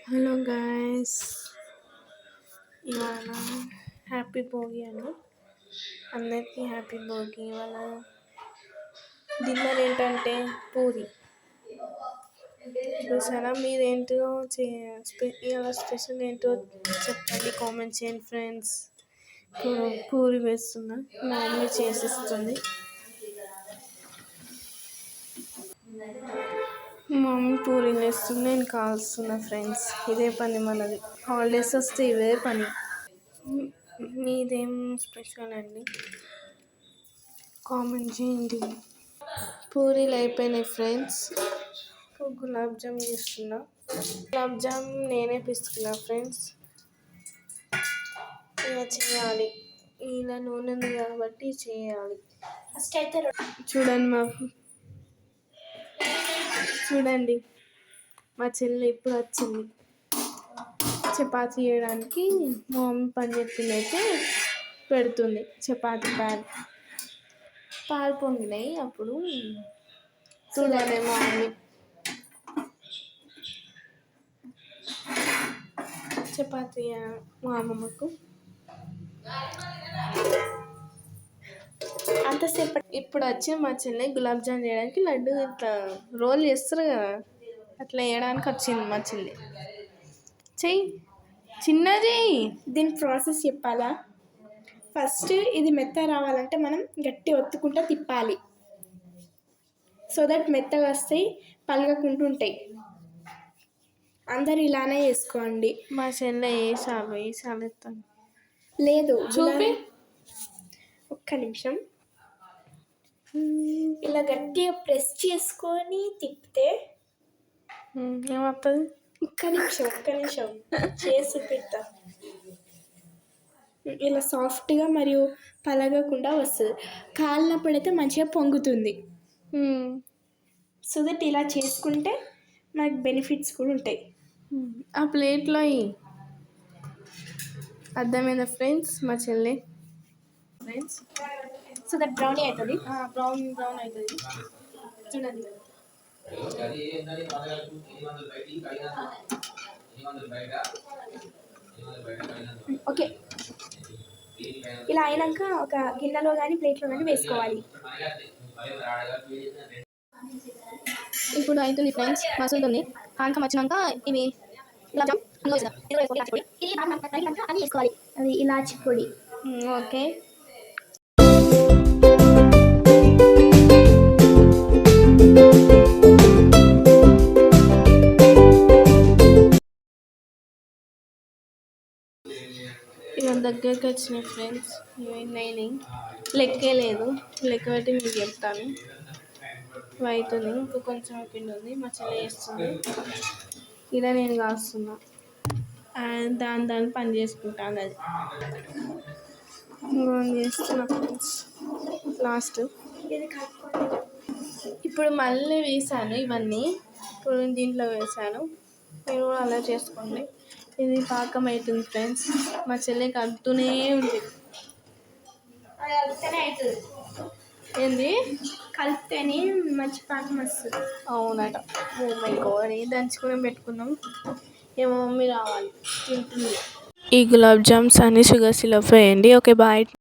Hello guys, ఇవాళ happy Bhogi అండి. అందరికీ హ్యాపీ భోగి. ఇవాళ డిన్నర్ ఏంటంటే పూరి. చూసారా? మీరేంటో ఇవాళ స్పెషల్ ఏంటో చెప్పండి, కామెంట్ చేయండి ఫ్రెండ్స్. పూరి వేస్తున్నా, మా మమ్మీ చేసిస్తుంది. మా మమ్మీ పూరి వేస్తుంది, నేను కాల్స్తున్నా ఫ్రెండ్స్. ఇదే పని మనది, హాలిడేస్ వస్తే ఇదే పని. మీదేం స్పెషల్ అండి? కామెంట్ చేయండి. పూరీలు అయిపోయినాయి ఫ్రెండ్స్. గులాబ్ జామ్ చేస్తున్నా. గులాబ్ జామ్ నేనే పిస్తున్నా ఫ్రెండ్స్. ఇలా చేయాలి, ఇలా నూనె ఉంది కాబట్టి చేయాలి. చూడండి మా చెల్లి ఇప్పుడు వచ్చింది చపాతీ చేయడానికి. మా మమ్మీ పని చెప్పింది, అయితే పెడుతుంది చపాతీ పాలు పొంగినాయి. అప్పుడు చూడాలి మా మమ్మీ చపాతీ మా అమ్మమ్మకు అంతసేపు. ఇప్పుడు వచ్చి మా చెల్లి గులాబ్ జామ్ చేయడానికి లడ్డు ఇట్లా రోల్ చేస్తారు కదా, అట్లా వేయడానికి వచ్చింది మా చెల్లి. చెయ్యి చిన్నది. దీని ప్రాసెస్ చెప్పాలా? ఫస్ట్ ఇది మెత్త రావాలంటే మనం గట్టి ఒత్తుకుంటూ తిప్పాలి, సో దట్ మెత్తగా వస్తాయి, పలగకుండా ఉంటాయి. అందరు ఇలానే చేసుకోండి. మా చెల్లె వేసాలు ఎత్తాను. లేదు చూపి, ఒక్క నిమిషం. ఇలా గట్టిగా ప్రెస్ చేసుకొని తిప్పితే ఏమవుతుంది? ఒక్క నిమిషం చేసి పెట్టా. ఇలా సాఫ్ట్గా మరియు పలగకుండా వస్తుంది. కాలినప్పుడైతే మంచిగా పొంగుతుంది. సో దట్ ఇలా చేసుకుంటే మనకు బెనిఫిట్స్ కూడా ఉంటాయి. ఆ ప్లేట్లో అర్థమైందా ఫ్రెండ్స్? మా చెల్లి ఫ్రెండ్స్, సో దట్ బ్రౌనీ అవుతుంది. బ్రౌన్ అవుతుంది. చూడండి. ఓకే, ఇలా అయినాక ఒక గిన్నెలో కానీ ప్లేట్లో కానీ వేసుకోవాలి. ఇప్పుడు అవుతుంది ఫ్రెండ్స్, మసులుతుంది. పానకం వచ్చినాక ఇవి అది ఇలాచి పొడి. ఓకే, ఇక దగ్గరికి వచ్చినాయి ఫ్రెండ్స్. ఇవన్నీ లెక్కే లేదు, లెక్క పెట్టి మీకు చెప్తాను. అవుతుంది, ఇంకా కొంచెం పిండి ఉంది, మా చెల్లి వేస్తుంది. ఇలా నేను కాస్తున్నా, దాని పని చేసుకుంటాను. అది చేస్తున్నా ఫ్రెండ్స్. లాస్ట్ ఇప్పుడు మళ్ళీ వేసాను ఇవన్నీ, ఇప్పుడు దీంట్లో వేసాను. మీరు కూడా అలా చేసుకోండి. ఇది పాకం అవుతుంది ఫ్రెండ్స్. మా చెల్లి కలుపుతూనే ఉంది. ఏంది? కలిపితేనే మంచి పాకం వస్తుంది. అవునట. ఓ మై గాడ్, దంచుకుని పెట్టుకున్నాం. ఏమో మమ్మీ రావాలి, తింటుంది. ఈ గులాబ్ జామ్స్ అన్ని షుగర్ సిరప్ వేయండి. Okay, bye.